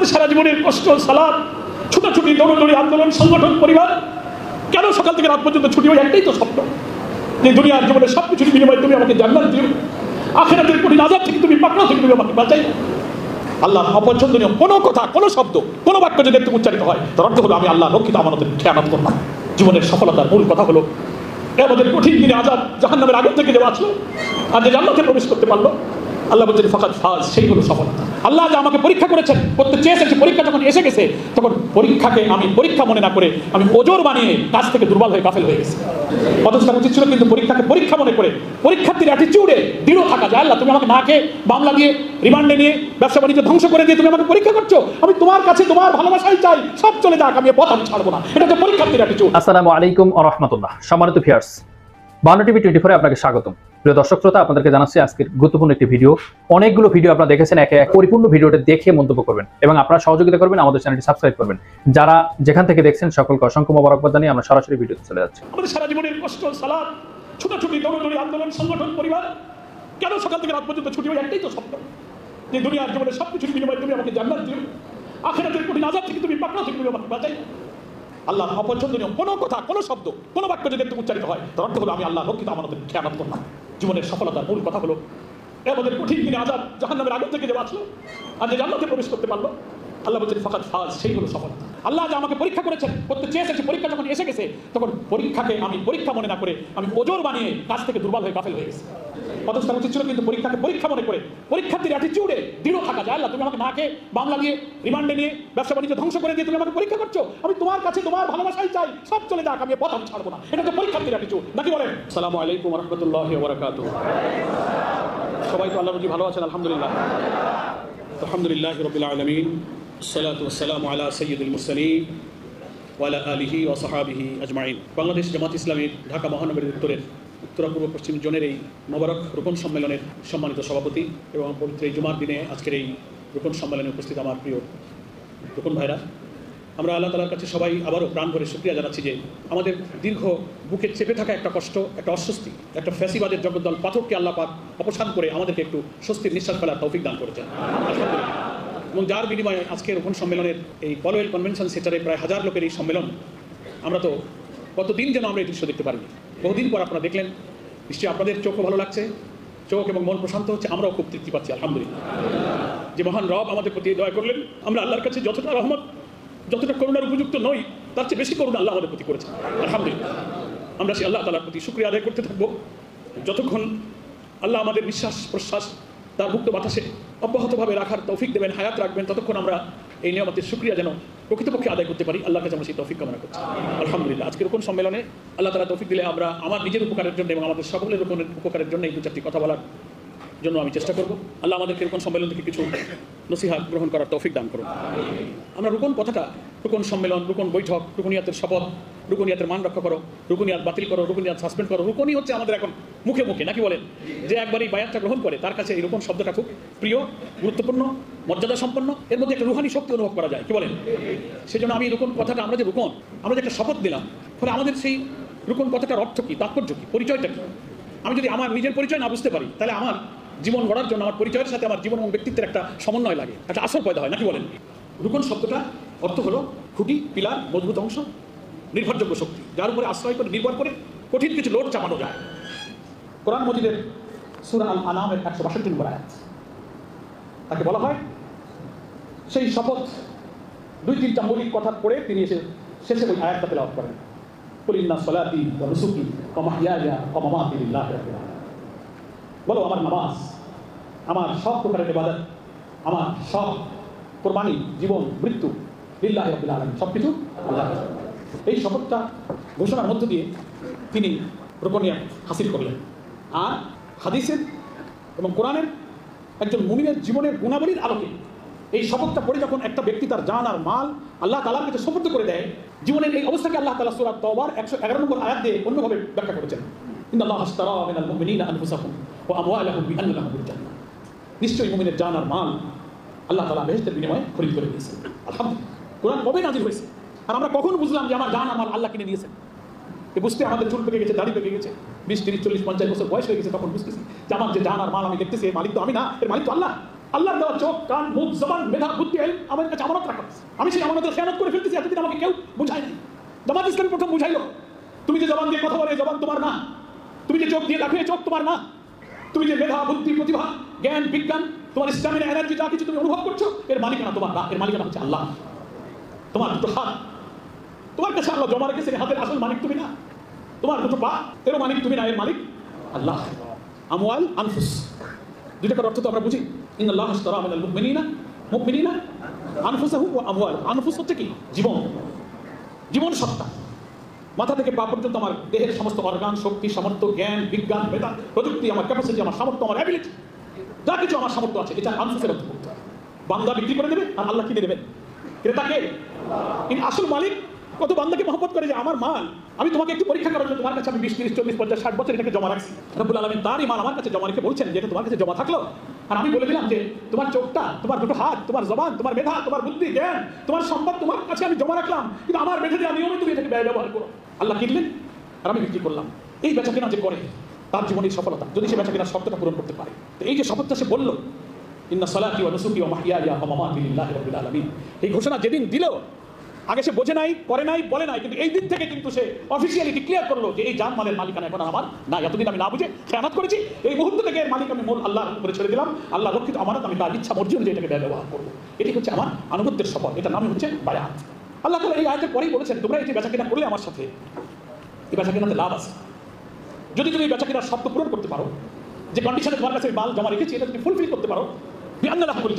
আমাদের সারা জীবনের কষ্ট, সালাদ, ছুটাছুটি, দৌড়দৌড়ি, আন্দোলন, সংগঠন, পরিবার, কেন সকাল থেকে রাত পর্যন্ত ছুটি? ওই একটাই তো স্বপ্ন যে দুনিয়ার জীবনের সবকিছুর বিনিময়ে তুমি আমাকে জান্নাত দিও, আখিরাতের কঠিন আযাব থেকে তুমি, পাকড়াও থেকে তুমি আমাকে বাঁচাই। আল্লাহ অপছন্দনীয় কোনো কথা, কোনো শব্দ, কোনো বাক্য যদি একটু উচ্চারিত হয় তার অর্থ হলো আমি আল্লাহ রক্ষিত আমানতের খেয়ানত করলাম। জীবনের সফলতার মূল কথা হলো আমাদের কঠিন দিনে আযাব, জাহান্নামের আগুন থেকে যে বাঁচলো আর যে জান্নাতে প্রবেশ করতে পারলো, আল্লাহ বলছেন ফাকাদ ফাজ, সেই হলো সফলতা। আল্লাহ যে আমাকে পরীক্ষা করেছেন, করতে চেয়েছেন, পরীক্ষা যখন এসে গেছে তখন পরীক্ষাকে আমি পরীক্ষা মনে না করে আমি ওজোর বানিয়ে কাজ থেকে দুর্বল হয়ে গাফেল হয়ে গেছি। অথচ তার উচিত ছিল কিন্তু পরীক্ষাকে পরীক্ষা মনে করে পরীক্ষার্থীর অ্যাটিটিউডে দৃঢ় থাকা, যায় আল্লাহ তুমি আমাকে না খেয়ে মামলা দিয়ে রিমান্ডে নিয়ে ব্যবসা বাণিজ্য ধ্বংস করে দিয়ে তুমি আমাকে পরীক্ষা করছো, আমি তোমার কাছে তোমার ভালোবাসাই চাই, সব চলে যাক, আমি পথ আমি ছাড়বো না। এটা তো পরীক্ষার্থীর অ্যাটিটিউড। আসসালামু আলাইকুম ওয়া রাহমাতুল্লাহ। সম্মানিত ভিউয়ার্স, বাংলা টিভি 24 আপনাকে স্বাগতম। প্রিয় দর্শক শ্রোতা, আপনাদেরকে জানাচ্ছি আজকের গুরুত্বপূর্ণ একটি ভিডিও। অনেকগুলো ভিডিও আপনারা দেখেছেন, একে এক পরিপূর্ণ ভিডিওটা দেখে মন্তব্য করবেন এবং আপনারা সহযোগিতা করবেন, আমাদের চ্যানেলটি সাবস্ক্রাইব করবেন। যারা যেখান থেকে দেখছেন সকলকে অসংখ্য মোবারকবাদ জানিয়ে আমরা সরাসরি ভিডিওতে চলে যাচ্ছি। আমাদের সারা জীবনের কষ্ট, সালাদ, ছুটাছুটি, দৌড়দৌড়ি, আন্দোলন, সংগঠন, পরিবার, কেন সকাল থেকে রাত পর্যন্ত ছুটি? ওই একটাই তো স্বপ্ন যে দুনিয়ার জীবনের সবকিছুর বিনিময়ে তুমি আমাকে জান্নাত দিও, আখিরাতের কঠিন আযাব থেকে তুমি, পাকড়াও থেকে তুমি আমাকে বাঁচাই। আল্লাহ অপছন্দনীয় কোনো কথা, কোনো শব্দ, কোনো বাক্য যদি একটু উচ্চারিত হয় তার অর্থ হলো আমি আল্লাহ রক্ষিত আমানতের খেয়ানত করলাম। জীবনের সফলতার মূল কথা হলো আমাদের কঠিন দিনে আযাব, জাহান্নামের আগুন থেকে যে বাঁচলো আর যে জান্নাতে প্রবেশ করতে পারলো, আল্লাহ বলছেন ফাকাদ ফাজ, সেই হলো সফলতা। আল্লাহ যে আমাকে পরীক্ষা করেছেন, করতে চেয়েছেন, পরীক্ষা যখন এসে গেছে তখন পরীক্ষাকে আমি পরীক্ষা মনে না করে আমি ওজোর বানিয়ে কাজ থেকে দুর্বল হয়ে গাফেল হয়ে গেছি। অথচ তার উচিত ছিল কিন্তু পরীক্ষাকে পরীক্ষা মনে করে পরীক্ষার্থীর অ্যাটিটিউডে দৃঢ় থাকা, যায় আল্লাহ তুমি আমাকে না খেয়ে মামলা দিয়ে রিমান্ডে নিয়ে ব্যবসা বাণিজ্য ধ্বংস করে দিয়ে তুমি আমাকে পরীক্ষা করছো, আমি তোমার কাছে তোমার ভালোবাসাই চাই, সব চলে যাক, আমি পথ আমি ছাড়বো না। এটা তো পরীক্ষার্থীর অ্যাটিটিউড, নাকি বলেন? আসসালামু আলাইকুম ওয়া রাহমাতুল্লাহি ওয়া বারাকাতুহু। সবাই তো আল্লাহর রজি ভালো আছেন? আলহামদুলিল্লাহ, আলহামদুলিল্লাহি রাব্বিল আলামিন, আসসালাতু ওয়াসসালামু আলা সাইয়্যিদিল মুরসালিন ওয়া আলা আলিহি ওয়া সাহবিহি আজমাইন। বাংলাদেশ জামাত ইসলামীর ঢাকা মহানগরীর উত্তর পূর্ব পশ্চিম জোনের এই মোবারক রোপণ সম্মেলনের সম্মানিত সভাপতি এবং পবিত্র এই জুমার দিনে আজকের এই রোপণ সম্মেলনে উপস্থিত আমার প্রিয় রোপণ ভাইরা, আমরা আল্লাহ তাআলার কাছে সবাই আবারও প্রাণ ভরে শুকরিয়া জানাচ্ছি যে আমাদের দীর্ঘ বুকে চেপে থাকা একটা কষ্ট, একটা অস্বস্তি, একটা ফ্যাসিবাদের জগদ্দল পাথরকে আল্লাহ পাক অপসারণ করে আমাদেরকে একটু স্বস্তির নিঃশ্বাস ফেলার তৌফিক দান করেছেন, আলহামদুলিল্লাহ। এবং যার বিনিময়ে আজকের রোপণ সম্মেলনের এই পলওয়েল কনভেনশন সেন্টারে প্রায় 1000 লোকের এই সম্মেলন, আমরা তো কতদিন যেন আমরা এই দৃশ্য দেখতে পারিনি, বহুদিন পর আপনারা দেখলেন, নিশ্চয়ই আপনাদের চোখও ভালো লাগছে, চোখ এবং মন প্রশান্ত হচ্ছে, আমরাও খুব তৃপ্তি পাচ্ছি, আলহামদুলিল্লাহ। যে মহান রব আমাদের প্রতি দয়া করলেন, আমরা আল্লাহর কাছে যতটা রহমত, যতটা করুণার উপযুক্ত নই, তার চেয়ে বেশি করুণা আল্লাহ আমাদের প্রতি করেছেন, আলহামদুলিল্লাহ। আমরা সেই আল্লাহ তাআলার প্রতি শুকরিয়া আদায় করতে থাকবো যতক্ষণ আল্লাহ আমাদের নিঃশ্বাস প্রশ্বাস তার মুক্ত বাতাসে অব্যাহতভাবে রাখার তৌফিক দেবেন, হায়াত রাখবেন, ততক্ষণ আমরা এই নিয়ামতের শুকরিয়া যেন প্রকৃতপক্ষে আদায় করতে পারি, আল্লাহর কাছে আমরা সেই তৌফিক কামনা করছি, আলহামদুলিল্লাহ। আজকের রোপণ সম্মেলনে আল্লাহ তাআলা তৌফিক দিলে আমরা আমার নিজের উপকারের জন্য এবং আমাদের সকলের রোপণের উপকারের জন্য এই 2-4টি কথা বলার জন্য আমি চেষ্টা করব। আল্লাহ আমাদেরকে রোপণ সম্মেলন থেকে কিছু নসিহত গ্রহণ করার তৌফিক দান করুন। আমরা রোপণ কথাটা, রোপণ সম্মেলন, রোপণ বৈঠক, রুকনিয়াতের শপথ, রুকনিয়াতের মান রক্ষা করো, রুকনিয়াত বাতিল করো, রুকনিয়াত সাসপেন্ড করো, রুকনই হচ্ছে আমাদের এখন মুখে মুখে, নাকি বলেন? যে একবার এই বায়াতটা গ্রহণ করে তার কাছে এই রোপণ শব্দটা খুব প্রিয়, গুরুত্বপূর্ণ, মর্যাদা সম্পন্ন, এর মধ্যে একটা রুহানি শক্তি অনুভব করা যায়, কি বলেন? সেজন্য আমি রোপণ কথাটা, আমরা যে রোপণ, আমরা যে একটা শপথ দিলাম, ফলে আমাদের সেই রোপণ কথাটার অর্থ কী, তাৎপর্য কী, পরিচয়টা কী? আমি যদি আমার নিজের পরিচয় না বুঝতে পারি, তাহলে আমার জীবন গড়ার জন্য আমার পরিচয়ের সাথে আমার জীবন এবং ব্যক্তিত্বের একটা সমন্বয় লাগে, একটা আসর পয়দা হয়, নাকি বলেন? রুকন শব্দটা অর্থ হলো খুঁটি, পিলার, মজবুত অংশ, নির্ভরযোগ্য শক্তি, যার উপরে আশ্রয় করে, নির্ভর করে কঠিন কিছু লোড চাপানো যায়। কোরআন মজিদের সূরা আল আনামের 162 নম্বর আয়াত, তাকে বলা হয় সেই শপথ 2-3টা মৌলিক কথা পড়ে তিনি এসে শেষে ওই আয়াতটা তেলাওয়াত করেন, কুল ইন্না সলাতি ওয়া নুসুকি ওয়া মাহইয়ায়া ওয়া মামাতি লিল্লাহি রাব্বিল আলামিন। বলো আমার নামাজ, আমার সব প্রকারের ইবাদত, আমার সব কোরবানি, জীবন, মৃত্যু লিল্লাহি রাব্বিল আলামিন, সবকিছু আল্লাহ। এই শপথটা ঘোষণার মধ্য দিয়ে তিনি রুকনিয়াত হাসিল করলেন। আর হাদিসের এবং কোরআনের একজন মুমিনের জীবনের গুণাবলীর আলোকে এই শপথটা পড়ে যখন একটা ব্যক্তি তার জান আর মাল আল্লাহ তাআলার কাছে সুপর্দ করে দেয়, জীবনের এই অবস্থাকে আল্লাহ তাআলা সূরা তাওবার 111 নম্বর আয়াত দিয়ে অন্যভাবে ব্যাখ্যা করেছেন, ইন্নাল্লাহা আশতারা মিনাল মুমিনিনা আনফুসাহুম ওয়া আমওয়ালাহুম বিআন্না লাহুমুল জান্নাহ। নিশ্চয়ই মুমিনের জান আর মাল আল্লাহ তাআলা বেহেশতের বিনিময়ে খরিদ করে দিয়েছেন, আলহামদুলিল্লাহ। কোরআন কবে নাযিল হয়েছে আর আমরা কখন বুঝলাম যে আমার জান আর মাল আল্লাহ কিনে দিয়েছেন? এ বুঝতে আমাদের চুল পেকে গেছে, দাড়ি পেকে গেছে, 20, 30, 40, 50 বছর বয়স হয়ে গেছে, তখন বুঝতেছি যে আমার যে জান আর মাল আমি দেখতেছি, এর মালিক তো আমি না, এর মালিক তো আল্লাহ। আল্লাহর দেওয়া চোখ, কান, মুখ, জবান, মেধা, বুদ্ধি, ইলম আমার কাছে আমানত রাখা হয়েছে। আমি সেই আমানতের খেয়ানত করে ফেলতেছি, এতদিন আমাকে কেউ বুঝায় নাই। জামাত ইসলাম প্রথম বুঝাইলো, তুমি যে জবান দিয়ে কথা বলে জবান তোমার না, তুমি যে চোখ দিয়ে দেখো এই চোখ তোমার না, তুমি যে মেধা, বুদ্ধি, প্রতিভা, জ্ঞান, বিজ্ঞান, তোমার স্ট্যামিনা, এনার্জি যা কিছু তুমি অনুভব করছো, এর মালিকানা তোমার না, এর মালিকানা হচ্ছে আল্লাহ। তোমার দুটো হাত তোমার কাছে আল্লাহ জমা রেখেছে, হাতের আসল মালিক তুমি না। তোমার দুটো পা, এরও মালিক তুমি না, এর মালিক আল্লাহ। আমওয়াল, আনফুস, দুইটার অর্থ তো আমরা বুঝি। ইন্নাল্লাহ আশতারা মিনাল মুমিনিনা আনফুসাহুম ওয়া আমওয়াল। আনফুস হচ্ছে কি? জীবন, জীবন সত্তা। মাথা থেকে পা পর্যন্ত আমার দেহের সমস্ত অর্গান, শক্তি, সামর্থ্য, জ্ঞান, বিজ্ঞান, মেধা, প্রযুক্তি, আমার ক্যাপাসিটি, আমার সামর্থ্য, আমার অ্যাবিলিটি, যা কিছু আমার সামর্থ্য আছে, এটা আনফুসের অন্তর্ভুক্ত। বান্দা বিক্রি করে দেবে আর আল্লাহ কিনে দেবেন। ক্রেতাকে আসল মালিক কত বান্দাকে মহব্বত করে যে আমার মাল আমি তোমাকে একটু পরীক্ষা করার জন্য তোমার কাছে আমি 20, 30, 40, 50, 60 বছর এটাকে জমা রাখছি। রব্বুল আলামিন তারই মাল আমার কাছে জমা রেখে বলছেন যে এটা তোমার কাছে জমা থাকলো, আর আমি বলে দিলাম যে তোমার চোখটা, তোমার দুটো হাত, তোমার জবান, তোমার মেধা, তোমার বুদ্ধি, জ্ঞান, তোমার সম্পদ তোমার কাছে আমি জমা রাখলাম, কিন্তু আমার বেঁধে দিয়ে নিয়মিত তুমি এটাকে ব্যয় ব্যবহার করো। আল্লাহ কিনলেন আর আমি বিক্রি করলাম। এই বেচা কেনা যে করে তার জীবনের সফলতা, যদি সে বেচা কেনার শর্তটা পূরণ করতে পারে। তো এই যে শপথটা সে বললো, ইন্না সালাতি ওয়া নুসুকি ওয়া মাহইয়ায়া ওয়া মামাতি লিল্লাহি রাব্বিল আলামিন, এই ঘোষণা যেদিন দিল, আগে সে বোঝে নাই, করে নাই, বলে নাই, কিন্তু এই দিন থেকে কিন্তু সে অফিসিয়ালি ডিক্লেয়ার করলো যে এই জান মালের মালিকানা এখন আমার না। এতদিন আমি না বুঝে খেয়ানত করেছি, এই মুহূর্ত থেকে এর মালিক আমি মূল আল্লাহর উপরে ছেড়ে দিলাম। আল্লাহ রক্ষিত আমানত, আমি তার ইচ্ছা মর্জি অনুযায়ী এটাকে ব্যয় ব্যবহার করবো। এটি হচ্ছে আমার আনুগত্যের শপথ, এটার নামই হচ্ছে বায়াত। আল্লাহ তাআলা এই আয়াতের পরেই বলেছেন, তোমরা এই যে বেচা কেনা করলে আমার সাথে, এই বেচা কেনাতে লাভ আছে যদি তুমি এই বেচা কেনার শর্ত পূরণ করতে পারো, যে কন্ডিশনে তোমার কাছে মাল জমা রেখেছি এটা যদি ফুলফিল করতে পারো,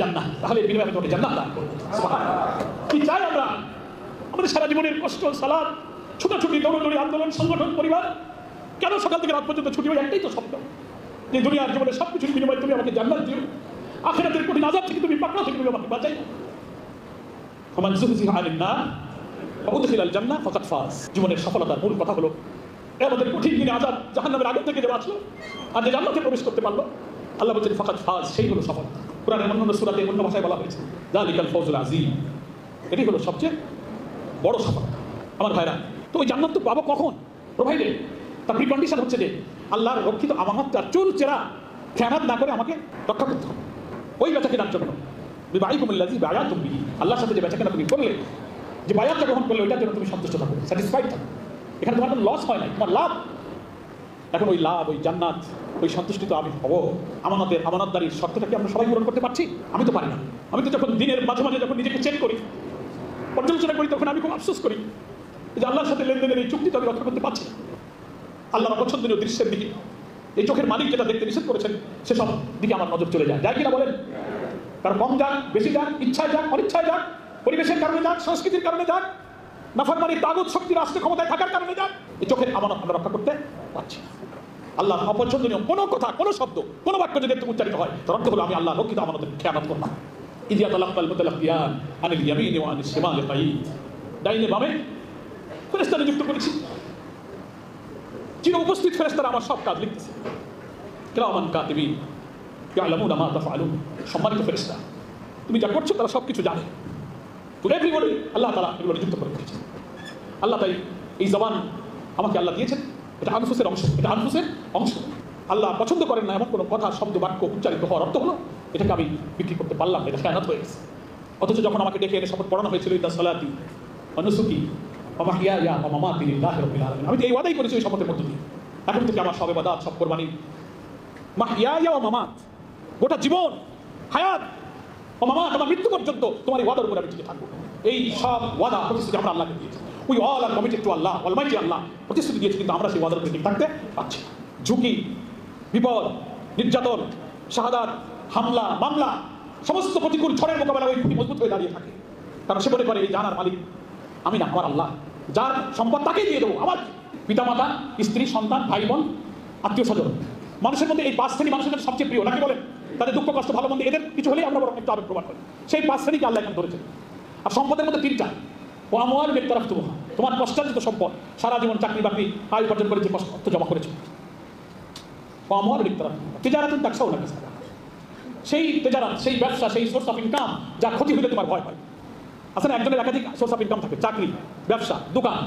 জান্নাত, তাহলে এর বিনিময়ে তোমাকে জান্নাত দান করব। সুবহানাল্লাহ। কি চাই আমরা? আমাদের সারা জীবনের কষ্ট, সালাত, ছুটাছুটি, দৌড়াদৌড়ি, আন্দোলন, সংগঠন, পরিবার, কেন সকাল থেকে রাত পর্যন্ত ছুটি হয়? একটাই তো স্বপ্ন, যে দুনিয়ার জীবনের সবকিছুর বিনিময়ে তুমি আমাকে জান্নাত দিও, আখিরাতের কঠিন আযাব থেকে তুমি, পাকড়াও থেকে তুমি আমাকে বাঁচাই। ফামান যুহজিহা আনিন নার ওয়া উদখিলাল জান্নাহ ফাকাদ ফাজ। জীবনের সফলতার মূল কথা হলো আমাদের কঠিন দিনে আযাব, জাহান্নামের আগুন থেকে যে বাঁচলো আর যে জান্নাতে প্রবেশ করতে পারলো, আল্লাহ বলছেন ফাকাদ ফাজ, সেই হলো সফলতা। কুরআনের অন্যান্য সূরাতে অন্য ভাষায় বলা হয়েছে যালিকাল ফাউজুল আযীম, এটি হলো সবচেয়ে বড় সফলতা। আমার ভাইরা, তো ওই জান্নাত তো পাবো কখন? প্রোভাইডেড। তার প্রিকন্ডিশন হচ্ছে যে আল্লাহর রক্ষিত আমানতটা চুল চেরা খেয়ানত না করে আমাকে রক্ষা করতে হবে। ওই বেচা কেনার জন্য বিবাইকুমুল্লাযী বায়াতুম বিহি, আল্লাহর সাথে যে বেচা কেনা তুমি করলে, যে বায়াতটা গ্রহণ করলে, ওইটার জন্য তুমি সন্তুষ্ট থাকো, স্যাটিসফাইড থাকো। এখানে তোমার কোনো লস হয় না, তোমার লাভ। এখন ওই লাভ, ওই জান্নাত, ওই সন্তুষ্টি তো আমি হবো। আমানতদারির শর্তটা কি আমরা সবাই পূরণ করতে পারছি? আমি তো পারি না। আমি তো যখন দিনের মাঝে মাঝে যখন নিজেকে চেক করি, পর্যালোচনা করি, তখন আমি খুব আফসোস করি যে আল্লাহর সাথে লেনদেনের এই চুক্তি তো আমি রক্ষা করতে পারছি না। আল্লাহর অপছন্দনীয় দৃশ্যের দিকে, এই চোখের মালিক যেটা দেখতে নিষেধ করেছেন, সেসব দিকে আমার নজর চলে যায়। যাই কিনা বলেন? কারণ কম যাক, বেশি যাক, ইচ্ছায় যাক, অনিচ্ছায় যাক, পরিবেশের কারণে যাক, সংস্কৃতির কারণে যাক, নাফরমানি, তাগুত শক্তি রাষ্ট্র ক্ষমতায় থাকার কারণে যাক, এই চোখের আমানত আমরা রক্ষা করতে পারছি না। আল্লাহ অপছন্দনীয় কোনো কথা, কোনো শব্দ, কোনো বাক্য যদি একটু উচ্চারিত হয়, তার অর্থ হলো আমি আল্লাহ রক্ষিত আমানতের খেয়ানত করলাম। ইযা তালাক্কাল মুতালাক্কিয়ান আনিল ইয়ামিনি ওয়া আনিশ শিমালি কাঈদ, ডাইনে বামে ফেরেশতা নিযুক্ত করেছি, চির উপস্থিত ফেরেশতারা আমার সব কাজ লিখতেছে। কিরামান কাতিবিন ইয়ালামুনা মা তাফআলুন, সম্মানিত ফেরেশতা, তুমি যা করছো তারা সবকিছু জানে। টু এভরিবডি আল্লাহ তাআলা এগুলো নিযুক্ত করে রেখেছেন। আল্লাহ তাই এই জবান আমাকে আল্লাহ দিয়েছেন, এটা আনফুসের অংশ, এটা আনফুসের অংশ। আল্লাহ পছন্দ করেন না এমন কোনো কথা, শব্দ, বাক্য উচ্চারিত হওয়ার অর্থ হলো এটাকে আমি বিক্রি করতে পারলাম, এটা খেয়ানত হয়ে গেছে। অথচ যখন আমাকে ডেকে এনে শপথ পড়ানো হয়েছিল, ইন্না সালাতি ওয়া নুসুকি ওয়া মাহইয়ায়া ওয়া মামাতি লিল্লাহি রাব্বিল আলামিন, আমি তো এই ওয়াদাই করেছি ওই শপথের মধ্য দিয়ে, এখন থেকে আমার সব ইবাদত, সব কুরবানি, মাহইয়ায়া ওয়া মামাত, গোটা জীবন, হায়াত ও মামাত, আমার মৃত্যু পর্যন্ত তোমার এই ওয়াদার উপরে আমি টিকে থাকবো। এই সব ওয়াদা প্রতিশ্রুতি আমরা আল্লাহকে দিয়েছি। We all are committed to Allah, almighty Allah প্রতিশ্রুতি দিয়েছি, কিন্তু আমরা সেই ওয়াদার উপরে টিকে থাকতে পারছি না। ঝুঁকি, বিপদ, নির্যাতন, শাহাদাত, হামলা, মামলা, সমস্ত প্রতিকূল ঝড়ের মোকাবেলা ওই খুঁটি মজবুত হয়ে দাঁড়িয়ে থাকে। কারণ সে মনে করে এই জানার মালিক আমি না, আমার আল্লাহ। যার সম্পদ তাকেই দিয়ে দেবো। আমার পিতামাতা, স্ত্রী, সন্তান, ভাই বোন, আত্মীয় স্বজন, মানুষের মধ্যে এই 5 শ্রেণী মানুষের কাছে সবচেয়ে প্রিয়, নাকি বলেন? তাদের দুঃখ কষ্ট ভালো মন্দ এদের কিছু হলেই আমরা বরং একটু আবেগ প্রমাণ করি। সেই 5 শ্রেণীকে আল্লাহ এখানে ধরেছেন। আর সম্পদের মধ্যে 3টা, ও আমওয়াল বিত্তারাফতুহা, তোমার কষ্টার্জিত সম্পদ, সারা জীবন চাকরি বাকরি আয় উপার্জন করে যে অর্থ জমা করেছো, ও আমওয়াল বিত্তারাফতুহা তিজারাতুন তাকশাউনা কাসাবা, সেই তেজারাত, সেই ব্যবসা, সেই সোর্স অফ ইনকাম যা ক্ষতি হলে তোমার ভয় হয়। আসলে একজনের একাধিক সোর্স অফ ইনকাম থাকে, চাকরি, ব্যবসা, দোকান,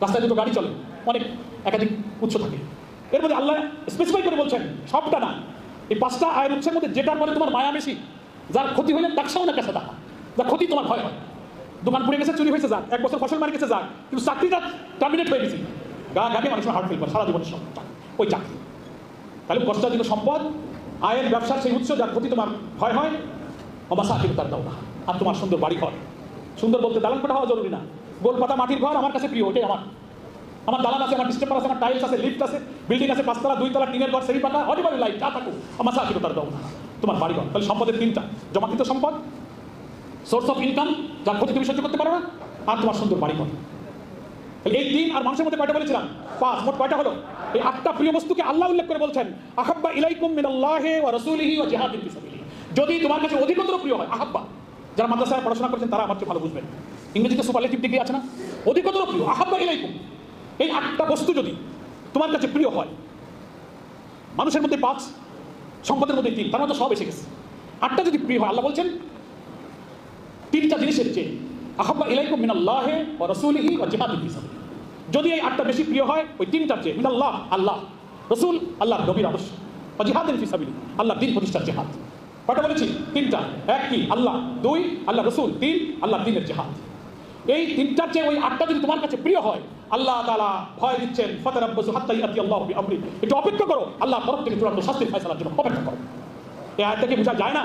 রাস্তায় দুটো গাড়ি চলে, অনেক একাধিক উৎস থাকে। এর মধ্যে আল্লাহ স্পেসিফাই করে বলছেন সবটা না, এই 5টা আয়ের উৎসের মধ্যে যেটার পরে তোমার মায়া বেশি, যার ক্ষতি হইলে তাকসাও না কাছে দেখা, যার ক্ষতি তোমার ভয় হয়। দোকান পুড়ে গেছে, চুরি হয়েছে যাক, 1 বছর ফসল মারি গেছে যাক, কিন্তু চাকরিটা টার্মিনেট হয়ে গেছে, গা গাকে মানুষের হার্ট ফেল করে সারা জীবনের সব ওই চাকরি। তাহলে কষ্টার্জিত সম্পদ, আয়ের ব্যবসার সেই উৎস যার ক্ষতি তোমার ভয় হয়, অবাসা কিন্তু তার দাও না। আর তোমার সুন্দর বাড়ি ঘর, সুন্দর বলতে দালান কোঠা হওয়া জরুরি না, গোলপাতা মাটির ঘর আমার কাছে প্রিয়, ওটাই আমার দালান আছে, আমার ডিস্টেম্পার আছে, আমার টাইলস আছে, লিফট আছে, বিল্ডিং আছে, 5 তলা 2 তলা টিনের ঘর, সেরি পাকা, অডিবারি লাইট যা থাকুক, আমার সাথে তার দাও না তোমার বাড়ি ঘর। তাহলে সম্পদের 3টা, জমাকৃত সম্পদ, সোর্স অফ ইনকাম যার ক্ষতি তুমি সহ্য করতে পারো না, আর তোমার সুন্দর বাড়ি ঘর। এই 3 আর মানুষের মধ্যে কয়টা বলেছিলাম? 5, মোট কয়টা হলো? এই 8টা প্রিয় বস্তুকে আল্লাহ উল্লেখ করে বলছেন আহাব্বা ইলাইকুম মিনাল্লাহি ওয়া রাসূলিহি ওয়া জিহাদিন ফি সাবিলিহি। যদি তোমার কাছে অধিকতর প্রিয় হয়, আহাব্বা, যারা মাদ্রাসায় পড়াশোনা করেছেন তারা আমার চেয়ে ভালো বুঝবেন, ইংরেজিতে সুপারলেটিভ ডিগ্রি আছে না, অধিকতর প্রিয়, আহাব্বা ইলাইকুম। এই 8টা বস্তু যদি তোমার কাছে প্রিয় হয়, মানুষের মধ্যে 5, সম্পদের মধ্যে 3, তার মধ্যে সব এসে গেছে। 8টা যদি প্রিয় হয়, আল্লাহ বলছেন 3টা জিনিসের চেয়ে আহাব্বা ইলাইকুম মিনাল্লাহি ওয়া রাসূলিহি ওয়া জিহাদিন ফি সাবিলিহি। যদি এই 8টা বেশি প্রিয় হয় ওই 3টার চেয়ে, মিনাল্লাহ আল্লাহ, রাসূল আল্লাহর নবীর আদর্শ, ওয়া জিহাদিন ফি সাবিলিহি আল্লাহর দ্বীন প্রতিষ্ঠার জিহাদ। কয়টা বলেছি? 3টা। 1 কি? আল্লাহ, 2 আল্লাহ রাসূল, 3 আল্লাহর দ্বীনের জিহাদ। এই 3টার চেয়ে ওই 8টা যদি তোমার কাছে প্রিয় হয়, আল্লাহ তাআলা ভয় দিচ্ছেন ফাতারাব্বাসু হাত্তা ইয়াতি আল্লাহু বিআমরি, একটু অপেক্ষা করো, আল্লাহর তরফ থেকে চূড়ান্ত শাস্তির ফয়সালার জন্য অপেক্ষা করো। এই আয়াত থেকে বোঝা যায় না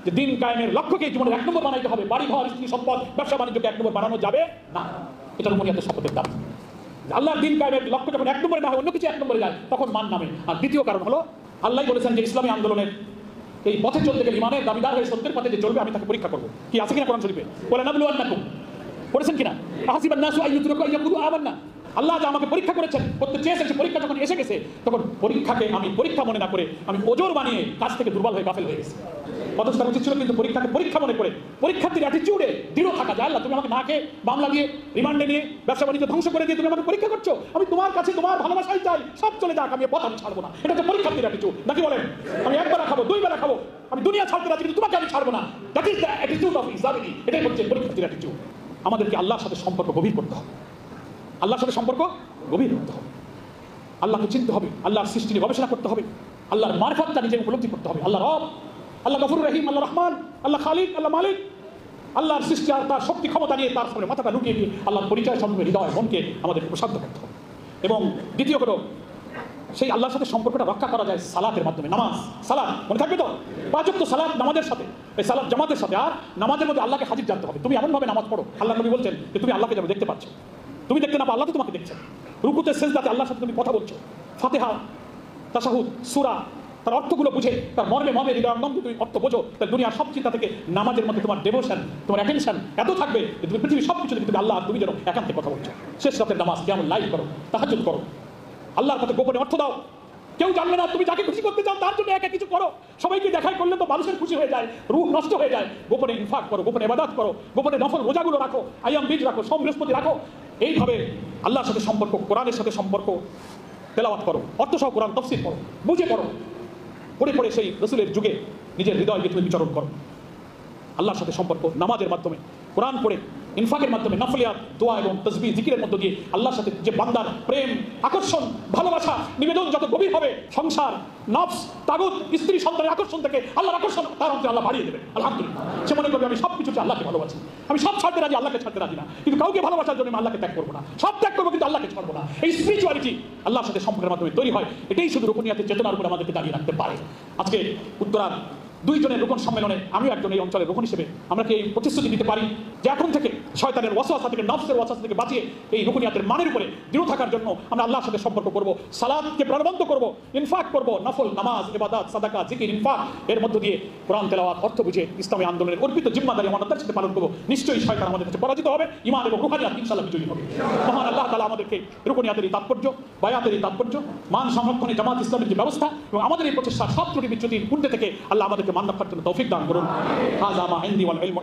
যে দিন কায়েমের লক্ষ্যকে জীবনের 1 নম্বর বানাইতে হবে, বাড়ি ঘর স্ত্রী সম্পদ ব্যবসা বাণিজ্যকে 1 নম্বর বানানো যাবে না। এটার উপনিয়াতের শপথের দাম। আল্লাহর দিন কায়েমের লক্ষ্য যখন 1 নম্বরে না হয়, অন্য কিছু 1 নম্বরে যায়, তখন মান নামে। আর দ্বিতীয় কারণ হলো আল্লাহ বলেছেন যে ইসলামী আন্দোলনের এই পথে চলতে গেলে, ইমানের দাবিদার হয়ে সত্যের পথে যে চলবে, আমি তাকে পরীক্ষা করবো। কি আছে কিনা কোরআন শরীফে? বলে নাবলুয়ান্নাকুম, পড়েছেন কিনা? আহাসিবান নাসু আইয়ুতরাকু আইয়াকুলু আমান্না। আল্লাহ যা আমাকে পরীক্ষা করেছেন, করতে চেয়েছেন, সে পরীক্ষা যখন এসে গেছে, তখন পরীক্ষাকে আমি পরীক্ষা মনে না করে আমি ওজোর বানিয়ে কাজ থেকে দুর্বল হয়ে গাফেল হয়ে গেছি। অথচ তার উচিত ছিল কিন্তু পরীক্ষাকে পরীক্ষা মনে করে পরীক্ষার্থীর অ্যাটিটিউডে দৃঢ় থাকা, যে আল্লাহ তুমি আমাকে না খেয়ে মামলা দিয়ে রিমান্ডে নিয়ে ব্যবসা বাণিজ্য ধ্বংস করে দিয়ে তুমি আমাকে পরীক্ষা করছো, আমি তোমার কাছে তোমার ভালোবাসাই চাই, সব চলে যাক, আমি পথ আমি ছাড়বো না। এটা হচ্ছে পরীক্ষার্থীর অ্যাটিটিউড, নাকি বলেন? আমি 1 বেলা খাবো, 2 বেলা খাবো, আমি দুনিয়া ছাড়তে রাজি, কিন্তু তোমাকে আমি ছাড়বো না। That is the attitude of Islamity. এটাই হচ্ছে পরীক্ষার্থীর অ্যাটিটিউড। আমাদেরকে আল্লাহর সাথে সম্পর্ক গভীর করতে হবে, আল্লাহর সাথে সম্পর্ক গভীর করতে হবে, আল্লাহকে চিনতে হবে, আল্লাহর সৃষ্টি নিয়ে গবেষণা করতে হবে, আল্লাহর মারফতটা নিজে উপলব্ধি করতে হবে। আল্লাহ রব, আল্লাহ গফুর রহিম, আল্লাহ রহমান, আল্লাহ খালিক, আল্লাহ মালিক, আল্লাহর সৃষ্টি আর তার শক্তি ক্ষমতা নিয়ে তার সামনে মাথাটা লুকিয়ে দিয়ে আল্লাহর পরিচয় সম্পর্কে হৃদয় মনকে আমাদের প্রশান্ত করতে হবে। এবং দ্বিতীয় হলো সেই আল্লাহর সাথে সম্পর্কটা রক্ষা করা যায় সালাতের মাধ্যমে। নামাজ, সালাত মনে থাকবে তো? 5 ওয়াক্ত সালাত নামাজের সাথে, এই সালাত জামাতের সাথে। আর নামাজের মধ্যে আল্লাহকে হাজির জানতে হবে। তুমি এমনভাবে নামাজ পড়ো, আল্লাহ নবী বলছেন যে তুমি আল্লাহকে যেন দেখতে পাচ্ছ, তুমি দেখতে না পাও, আল্লাহ তো তোমাকে দেখছেন। রুকুতে সেজদাতে আল্লাহর সাথে তুমি কথা বলছো। ফাতিহা, তাশাহুদ, সূরা, তার অর্থগুলো বুঝে, তার মর্মে হৃদয়ঙ্গম তুমি অর্থ বোঝো, তার দুনিয়ার সব চিন্তা থেকে নামাজের মধ্যে তোমার ডেভোশন, তোমার অ্যাটেনশন এত থাকবে যে তুমি পৃথিবীর সব কিছু থেকে তুমি আল্লাহ তুমি যেন একান্তে কথা বলছো। শেষ রাতের নামাজ কেমন লাইভ করো, তাহাজ্জুদ করো, আল্লাহর কাছে গোপনে অর্থ দাও, কেউ জানবে না। তুমি যাকে খুশি করতে চাও তার জন্য একা কিছু করো, সবাইকে দেখাই করলে তো মানুষের খুশি হয়ে যায়, রূহ নষ্ট হয়ে যায়। গোপনে ইনফাক করো, গোপনে ইবাদত করো, গোপনে নফল রোজাগুলো রাখো, আইয়াম বীজ রাখো, সোম বৃহস্পতি রাখো। এইভাবে আল্লাহর সাথে সম্পর্ক, কোরআনের সাথে সম্পর্ক তেলাওয়াত করো, অর্থসহ কোরআন তাফসীর করো, বুঝে করো, পড়ে পড়ে সেই রাসূলের যুগে নিজের হৃদয়কে তুমি বিচরণ করো। আল্লাহর সাথে সম্পর্ক নামাজের মাধ্যমে, কোরআন পড়ে, ইনফাকের মাধ্যমে, নফলিয়াত, দোয়া এবং তাসবিহ, জিকিরের মধ্য দিয়ে আল্লাহর সাথে যে বান্দার প্রেম, আকর্ষণ, ভালোবাসা, নিবেদন যত গভীর হবে, সংসার, নফস, তাগুত, স্ত্রী সন্তানের আকর্ষণ থেকে আল্লাহর আকর্ষণ তার অন্তরে আল্লাহ বাড়িয়ে দেবেন। আলহামদুলিল্লাহ। সে মনে করবে আমি সব কিছুতে আল্লাহকে ভালোবাসি, আমি সব ছাড়তে রাজি, আল্লাহকে ছাড়তে রাজি না, কিন্তু কাউকে ভালোবাসার জন্য আমি আল্লাহকে ত্যাগ করবো না, সব ত্যাগ করবো কিন্তু আল্লাহকে ছাড়বো না। এই স্পিরিচুয়ালিটি আল্লাহর সাথে সম্পর্কের মাধ্যমে তৈরি হয়। এটাই শুধু রুকুনিয়াতের চেতনার উপরে আমাদেরকে দাঁড়িয়ে রাখতে পারে। আজকে উত্তরার 2 জনের রোকন সম্মেলনে আমিও একজন এই অঞ্চলের রোকন হিসেবে আমরা কি এই প্রতিশ্রুতি দিতে পারি যে এখন থেকে শয়তানের ওয়াসওয়াসা থেকে, নফসের ওয়াসওয়াসা থেকে বাঁচিয়ে এই রুকুনিয়াতের মানের উপরে দৃঢ় থাকার জন্য আমরা আল্লাহর সাথে সম্পর্ক করব, সালাতকে প্রাণবন্ত করব, ইনফাক করব, নফল নামাজ, ইবাদত, সাদাকা, জিকির, ইনফাক এর মধ্য দিয়ে কোরআন তেলাওয়াত, অর্থ বুঝে ইসলামী আন্দোলনের অর্পিত জিম্মাদারি আমাদের সাথে পালন করব। নিশ্চয়ই শয়তান আমাদের কাছে পরাজিত হবে, ঈমান এবং রুহানিয়াত ইনশাআল্লাহ বিজয়ী হবে। মহান আল্লাহ তাআলা আমাদেরকে রুকুনিয়াতের এই তাৎপর্য, বায়াতের এই তাৎপর্য, মান সংরক্ষণে জামাত ইসলামের যে ব্যবস্থা এবং আমাদের এই প্রচেষ্টা সব ত্রুটি বিচ্যুতির ঊর্ধ্বে থেকে আল্লাহ আমাদেরকে মান রক্ষার জন্য তৌফিক দান করুন। হাযা মা ইনদি ওয়াল ইলমু